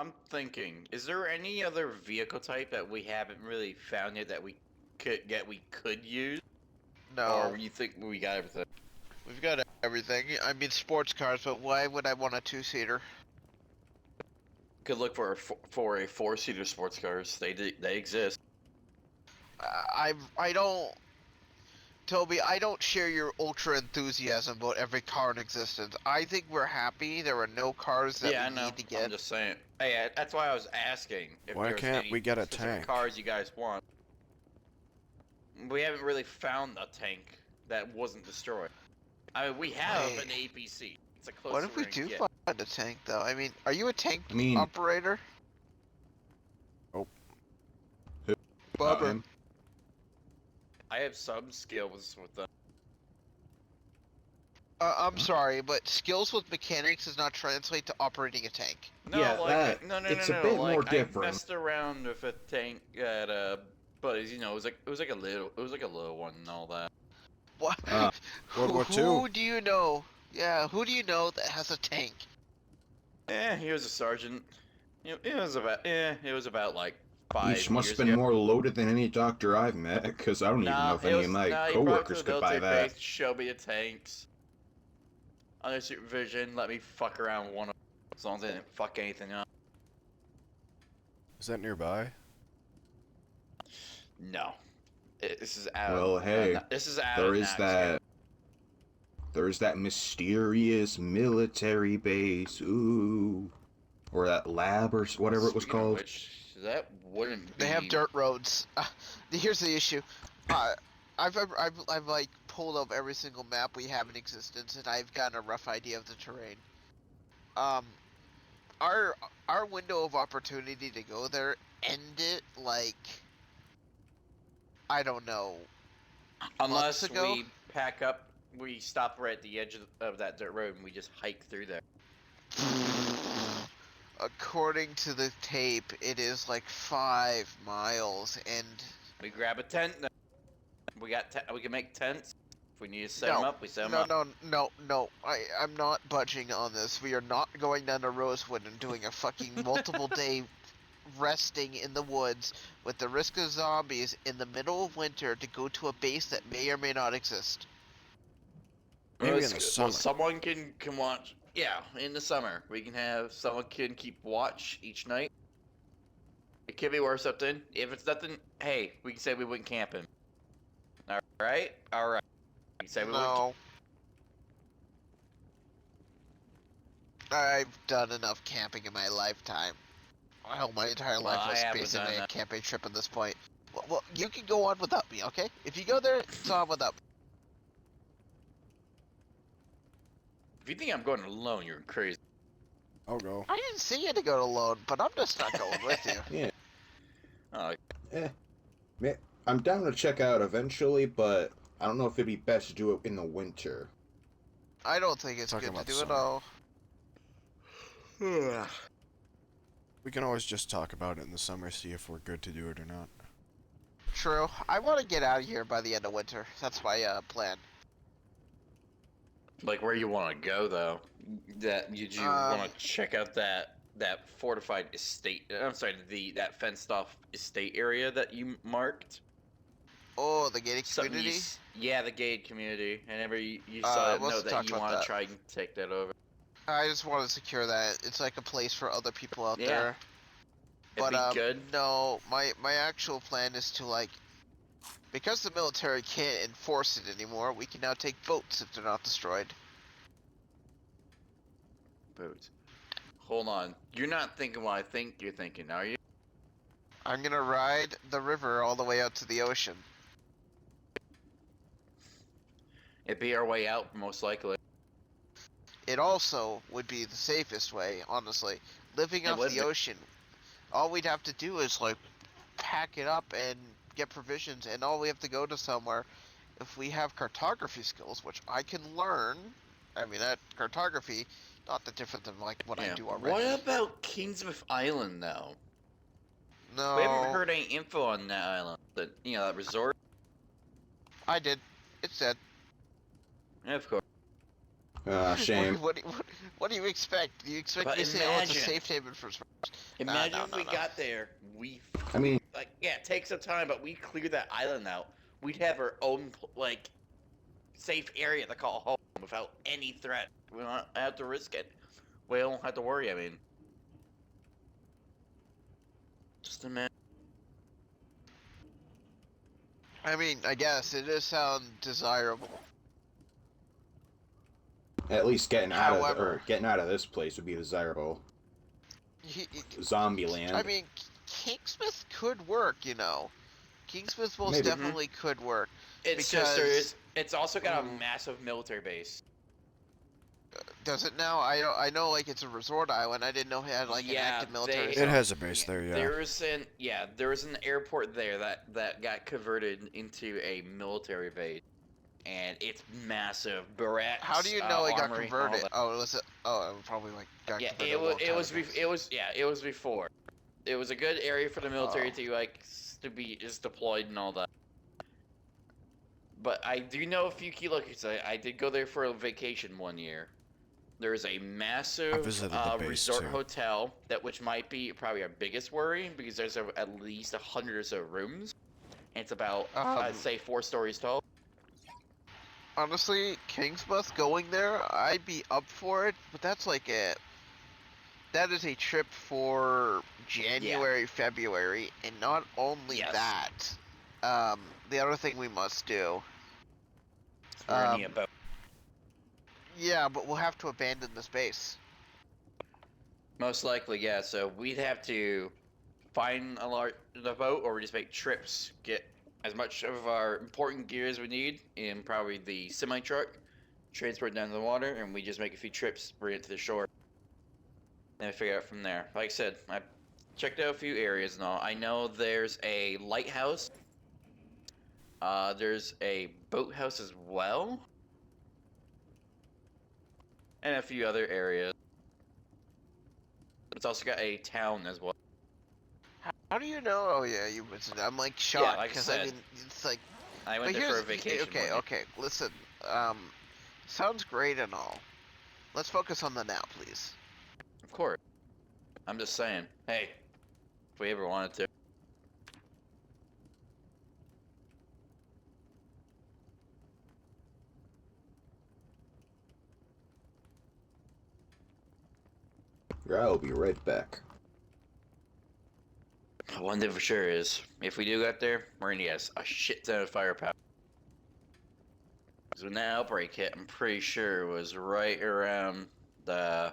I'm thinking, is there any other vehicle type that we haven't really found yet that we could use? No, Or you think we got everything? we've got everything. I mean, sports cars, but why would I want a two-seater? Could look for a four-seater sports cars. They exist. I don't, Toby. I don't share your ultra enthusiasm about every car in existence. I think we're happy. There are no cars that Yeah, I we know. need to I'm get. just saying. Hey, that's why I was asking if Why there's can't any we get a specific tank? cars you guys want. We haven't really found a tank that wasn't destroyed. I mean, we have an APC. It's a close What if we do find a tank, though? I mean, are you a tank operator? Oh. Bubba. I have some skills with them. I'm sorry, but skills with mechanics does not translate to operating a tank. No, Yeah, like no, it's a bit more I different. messed around with a tank at but you know, it was like a little one and all that. What? World War Who II. do you know? Yeah, who do you know that has a tank? He was a sergeant. It was about like Each 5 must years have been ago. more loaded than any doctor I've met, because I don't even know if any of my He brought coworkers to the could buy military that. base, show me the tanks. Under supervision, let me fuck around with one of them, as long as they didn't fuck anything up. Is that nearby? No. This is out Well, of, hey, this is out there of is Knox that. County. There's that mysterious military base, ooh, or that lab or whatever it was Speaking of called. which, that wouldn't be... They have dirt roads. Here's the issue. I've like pulled up every single map we have in existence, and I've gotten a rough idea of the terrain. Our window of opportunity to go there ended like, I don't know, months Unless ago. we pack up, we stop right at the edge of that dirt road and we just hike through there. According to the tape, it is like 5 miles, and We grab a tent. We can make tents. If we need to set them up, we set them up. No. I'm not budging on this. We are not going down to Rosewood and doing a fucking multiple day resting in the woods with the risk of zombies in the middle of winter to go to a base that may or may not exist. Maybe in the summer. Well, someone can watch. Yeah, in the summer. We can have someone can keep watch each night. It could be worth something. If it's nothing, hey, we can say we went camping. Alright? Alright. We can say we went No. I've done enough camping in my lifetime. Hell, my entire Well, life I was haven't basically done a that. camping trip at this point. Well, you can go on without me, okay? If you go there, it's on without me. If you think I'm going alone, you're crazy. I'll go. I didn't see you to go alone, but I'm just not going with you. Yeah. Oh, I'm down to check out eventually, but I don't know if it'd be best to do it in the winter. I don't think it's Talking good to about do it summer. all. We can always just talk about it in the summer, see if we're good to do it or not. True. I want to get out of here by the end of winter. That's my plan. like where you want to go though? That you want to check out that fortified estate? I'm sorry, that fenced off estate area that you marked. Oh, the gated Something community? Yeah, the gated community. And ever you saw we'll note talk that you about want that. to try and take that over. I just want to secure that. It's like a place for other people out Yeah. there. It'd But be good. no, my actual plan is to like, because the military can't enforce it anymore, we can now take boats if they're not destroyed. Boots. Hold on. You're not thinking what I think you're thinking, are you? I'm gonna ride the river all the way out to the ocean. It'd be our way out, most likely. It also would be the safest way, honestly. Living It off would the be. ocean, all we'd have to do is like pack it up and get provisions, and all we have to go to somewhere. If we have cartography skills, which I can learn, I mean that cartography, not that different than like what I do already. What about Kingsmouth Island, though? No, We haven't heard any info on that island. That resort. I did. It's dead. Yeah, of course. Shame. What do you expect? Do you expect But me to say, oh, it's a imagine- safe haven for... Imagine no, if no, we no. got there, we I mean, like yeah, it takes some time, but we clear that island out. We'd have our own like safe area to call home without any threat. We don't have to risk it. We don't have to worry. I mean, just imagine. I mean, I guess it does sound desirable. at least getting However- getting out of this place would be desirable. Zombieland. I mean, Kingsmith could work, you know. Kingsmith most Maybe. definitely could work. It's Because- just it's also got a Ooh. massive military base. Does it now? I know, like, it's a resort island. I didn't know it had, like, an Yeah, active military. they- It has a base there, yeah. There was an airport there that got converted into a military base, and it's massive. Barracks. How do you know it got armory, all converted? that. Oh, was it? Oh, it probably, like, got Yeah, converted it a long was time ago. it was before. It was a good area for the military Oh. to like to be deployed and all that. But I do know a few key locations. I did go there for a vacation one year. There's a massive visited the base, resort too. hotel which might be probably our biggest worry because there's at least hundreds of rooms. And it's about I'd say 4 stories tall. Honestly, Kingsmouth going there, I'd be up for it, but that's like that is a trip for January, February, and not only Yes. that, the other thing we must do, We're in the boat. yeah, but we'll have to abandon this base. Most likely, yeah. So we'd have to find the boat, or we just make trips, get as much of our important gear as we need in probably the semi truck, transport down to the water, and we just make a few trips, bring it to the shore, and we figure out from there. Like I said, I checked out a few areas and all. I know there's a lighthouse. There's a boathouse as well, and a few other areas. It's also got a town as well. How do you know? Oh yeah, you mentioned that. I'm like shocked like I because said. mean it's like. I went But there for a here's- vacation. Okay, one day. okay. Listen, sounds great and all. Let's focus on the now, please. Of course. I'm just saying. Hey, if we ever wanted to. I'll be right back. One thing for sure is, if we do get there, we're gonna get a shit ton of firepower. Because when that outbreak hit, I'm pretty sure it was right around the,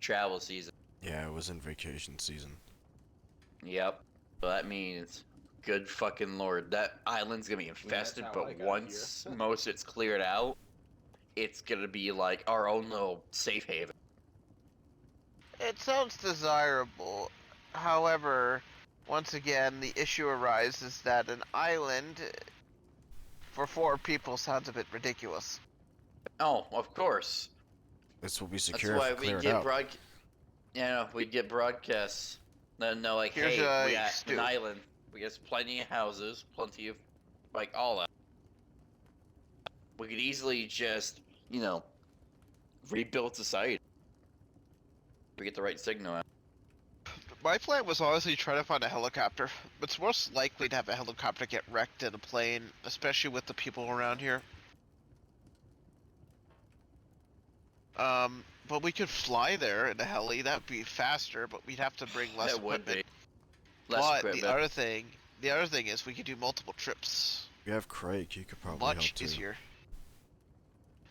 travel season. Yeah, it was in vacation season. Yep. So that means, good fucking lord, that island's gonna be infested, how I but got once most of it's cleared out, it's gonna be like our own little safe haven. It sounds desirable. However, once again, the issue arises that an island for 4 people sounds a bit ridiculous. Oh, of course. This will be That's secure why if we cleared get out. we'd get broadcasts. Then know like, Here's hey, a we got stew. an island. We got plenty of houses, plenty of like all that. We could easily just, rebuild society. We get the right signal out. My plan was honestly try to find a helicopter. It's most likely to have a helicopter get wrecked in a plane, especially with the people around here. But we could fly there in a heli. That'd be faster, but we'd have to bring less That would equipment. be. Less But equipment. the other thing is we could do multiple trips. You have Craig, he could probably Much help too. easier.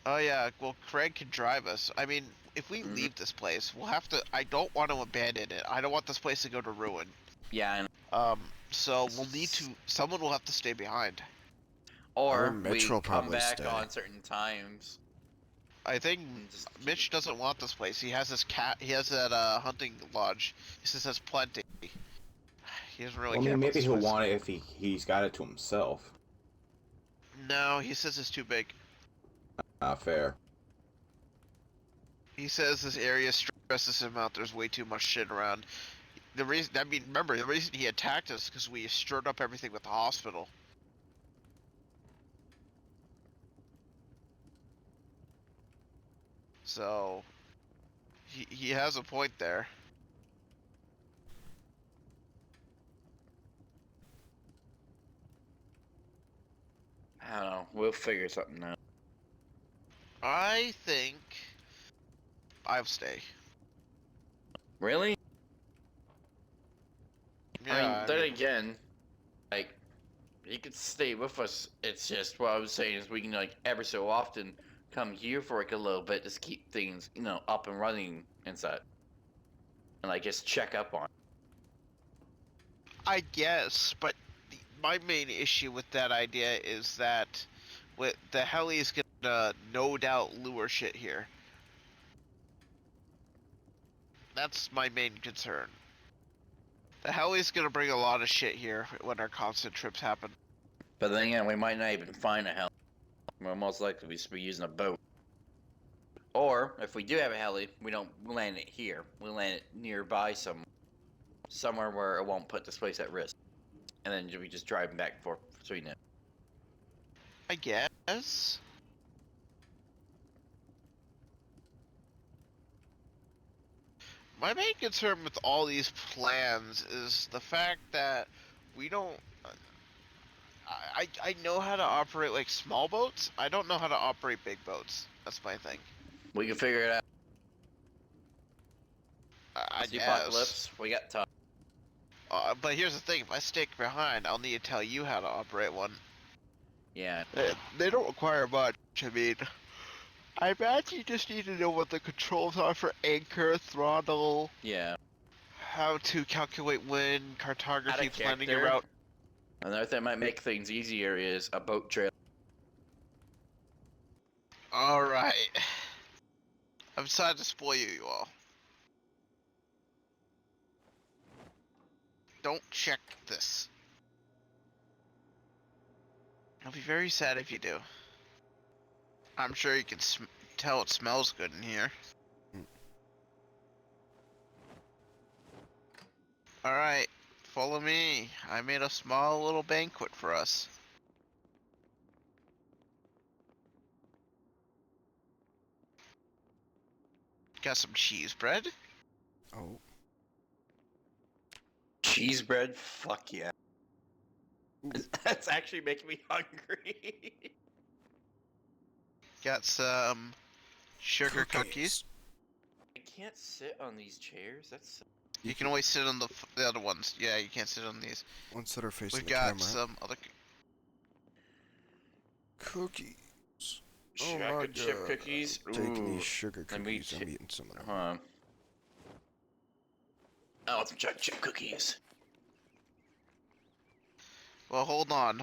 Oh yeah, well Craig can drive us. I mean, if we Mhm. leave this place, we'll have to. I don't want to abandon it. I don't want this place to go to ruin. Yeah, So we'll need to. Someone will have to stay behind. or Mitch we will come probably back stay. on certain times. I think and just keep- Mitch doesn't want this place. He has his cat. He has that hunting lodge. He says there's plenty. He doesn't really Well, I care mean, about maybe this he'll place. want it if he's got it to himself. No, he says it's too big. Fair. He says this area stresses him out. There's way too much shit around. The reason, remember, the reason he attacked us because we stirred up everything with the hospital. So he has a point there. I don't know. We'll figure something out. I think I'll stay. Really? Yeah, Then again, like, you could stay with us. It's just what I was saying is we can, like, ever so often come here for, like, a little bit, just keep things, up and running inside. And, like, just check up on it. I guess, but my main issue with that idea is that with the heli's gonna no doubt lure shit here. That's my main concern. The heli's gonna bring a lot of shit here when our constant trips happen. But then again, we might not even find a heli. We'll most likely just be using a boat. Or, if we do have a heli, we don't land it here. We land it nearby somewhere where it won't put this place at risk. And then we just drive back and forth between it. I guess. My main concern with all these plans is the fact that we don't. I know how to operate like small boats. I don't know how to operate big boats. That's my thing. We can figure it out. I It's the guess. apocalypse. We got time. But here's the thing: if I stick behind, I'll need to tell you how to operate one. Yeah. They don't require much. I mean, I imagine you just need to know what the controls are for anchor, throttle, Yeah. how to calculate wind, cartography, Out of planning your character. route. Another thing that might make things easier is a boat trailer. All right. I'm decided to spoil you all. Don't check this. I'll be very sad if you do. I'm sure you can tell it smells good in here. Alright, follow me. I made a small little banquet for us. Got some cheese bread. Oh. Cheese bread? Fuck yeah. That's actually making me hungry. Got some sugar cookies. I can't sit on these chairs. That's. You can always sit on the other ones. Yeah, you can't sit on these. Ones that are facing We've the got camera. some other. Cookies. Oh Chocolate my chip god. cookies. Taking Ooh. these sugar Let me cookies. I'm eating some of them. Hold on. I want some chocolate chip cookies. Well, hold on.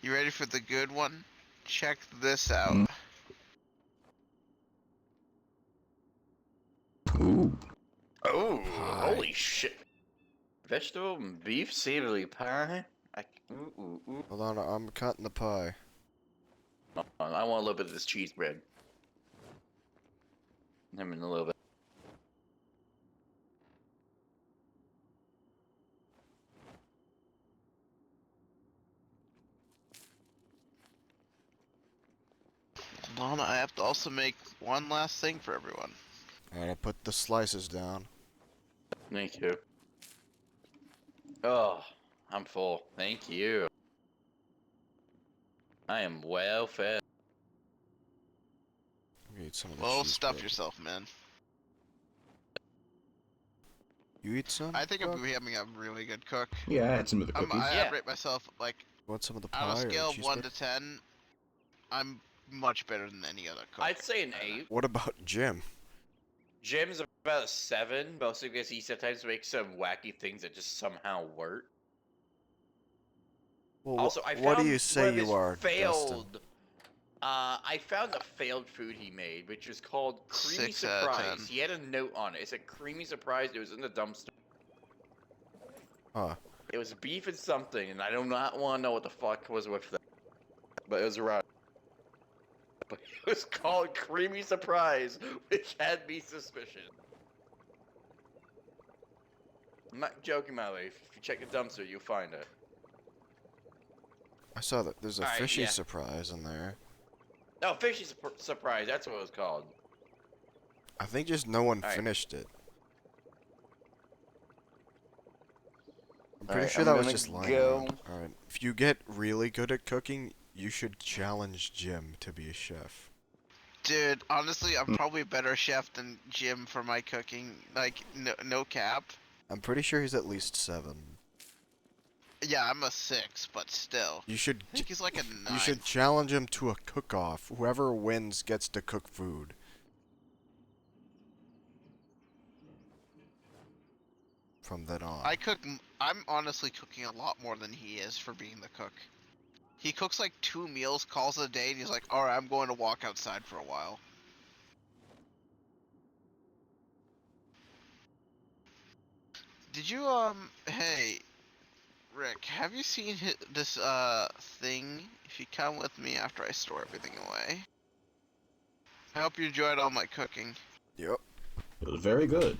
You ready for the good one? Check this out. Ooh. Oh, Pie. holy shit. Vegetable and beef savory pie? Ooh. Hold on, I'm cutting the pie. Hold on, I want a little bit of this cheese bread. I'm in a little bit. Hold on, I have to also make one last thing for everyone. Alright, I put the slices down. Thank you. Oh, I'm full. Thank you. I am well fed. I'm gonna eat some of the Well, cheese stuff bread. yourself, man. You eat some? I think I'm Buck? becoming a really good cook. Yeah, I had some of the cookies. I rate myself like Want some of the on a pie or scale of cheese 1 bread? to 10. I'm much better than any other cook. I'd say an 8. What about Jim? Jim's about a 7, mostly because he sometimes makes some wacky things that just somehow work. Well, Also, I what do found you one say of his you are, Dustin? failed. I found a failed food he made, which was called Creamy 6 out of Surprise. 10. He had a note on it. It said Creamy Surprise. It was in the dumpster. Huh. It was beef and something, and I do not want to know what the fuck was with that. But it was around. But it was called Creamy Surprise, which had me suspicious. I'm not joking, my life. If you check the dumpster, you'll find it. I saw that there's a Alright, fishy yeah. surprise in there. No, fishy surprise. That's what it was called. I think just no one Alright. finished it. I'm All pretty right, sure I'm that was gonna just lying go. around. Alright. If you get really good at cooking, you should challenge Jim to be a chef. Dude, honestly, I'm probably a better chef than Jim for my cooking. Like, no cap. I'm pretty sure he's at least 7. Yeah, I'm a 6, but still. You should I think he's like a 9. you should challenge him to a cook-off. Whoever wins gets to cook food. From then on. I'm honestly cooking a lot more than he is for being the cook. He cooks like 2 meals, calls it a day, and he's like, alright, I'm going to walk outside for a while. Did you, hey, Rick, have you seen this, thing? If you come with me after I store everything away. I hope you enjoyed all my cooking. Yep. It was very good.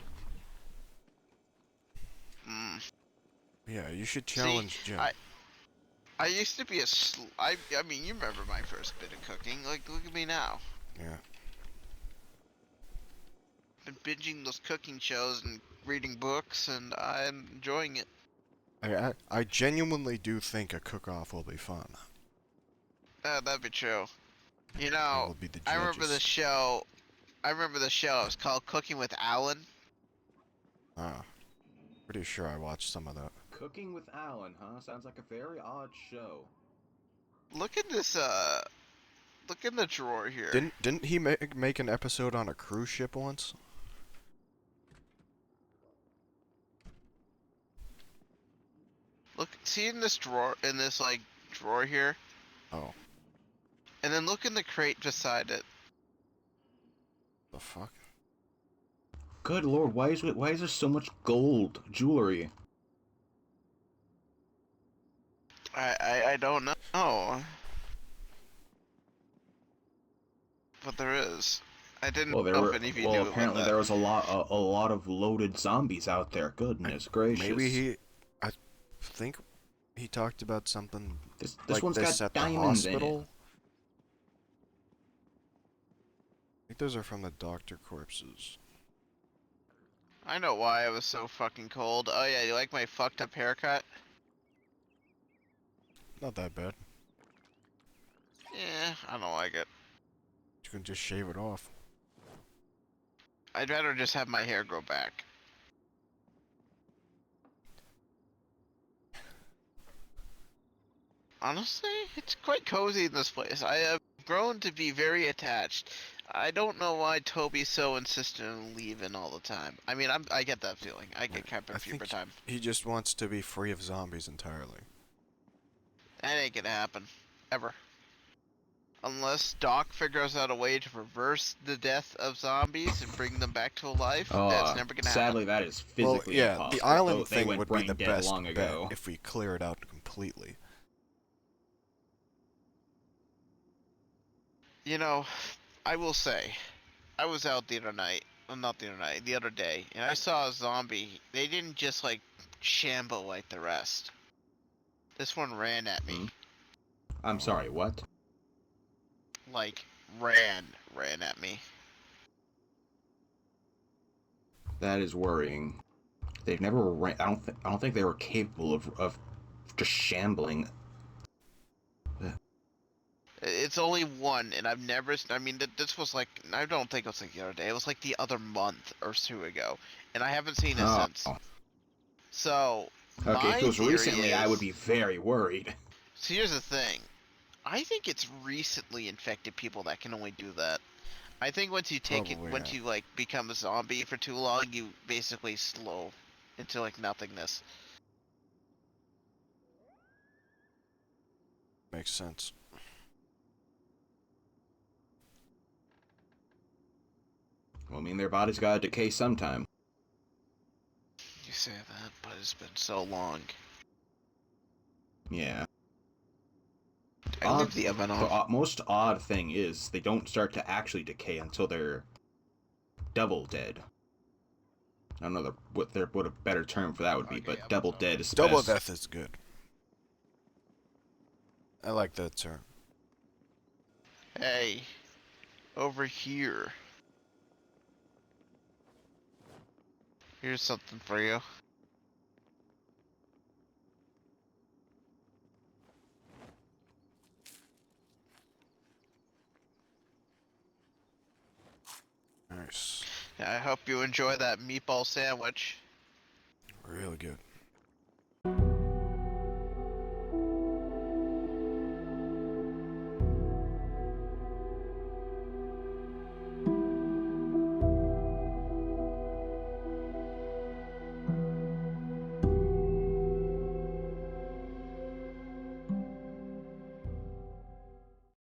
Yeah, you should challenge Jim. I used to be I mean, you remember my first bit of cooking. Like, look at me now. Yeah. Been binging those cooking shows and reading books, and I'm enjoying it. I genuinely do think a cook-off will be fun. That'd be true. You It know, will be the I remember judges. the show. I remember the show. It was called Cooking with Alan. Ah. Pretty sure I watched some of that. Cooking with Alan, huh? Sounds like a very odd show. Look at this. Look in the drawer here. Didn't he make an episode on a cruise ship once? Look, see in this drawer, in this like drawer here, Oh. and then look in the crate beside it. The fuck? Good lord, why is there so much gold jewelry? I don't know. But there is. I didn't know if any of you knew apparently about there that. was a lot of loaded zombies out there. Goodness gracious. Maybe I think he talked about something This like one's this got at the diamonds in hospital. it. I think those are from the doctor corpses. I know why I was so fucking cold. Oh yeah, you like my fucked up haircut? Not that bad. Yeah, I don't like it. You can just shave it off. I'd rather just have my hair grow back. Honestly, it's quite cozy in this place. I have grown to be very attached. I don't know why Toby's so insistent on leaving all the time. I mean, I get that feeling. I get cabin I fever think time. he just wants to be free of zombies entirely. That ain't gonna happen. Ever. Unless Doc figures out a way to reverse the death of zombies and bring them back to life, that's never gonna sadly, happen. that is Well, physically yeah, impossible. the island They thing went would be brain the dead best long bet ago. if we clear it out completely. You know, I will say, I was out the other night, well, not the other night, the other day, and I saw a zombie. They didn't just like shamble like the rest. This one ran at me. I'm sorry, what? Like ran at me. That is worrying. They've never ran. I don't think they were capable of just shambling. It's only one, and I've never. I mean, this was like. I don't think it was like the other day. It was like the other month or two ago, and I haven't seen it since. So. Okay, if it was theory recently, I would is- be very worried. So here's the thing. I think it's recently infected people that can only do that. I think once you take Probably, it, once yeah. you like become a zombie for too long, you basically slow into like nothingness. Makes sense. Well, I mean, their bodies gotta decay sometime. You say that, but it's been so long. Yeah. I leave the oven The on. most odd thing is they don't start to actually decay until they're double dead. I don't know what a better term for that would be, Okay, but I'm double sorry. dead is Double best. death is good. I like that term. Hey, over here. Here's something for you. Nice. I hope you enjoy that meatball sandwich. Really good.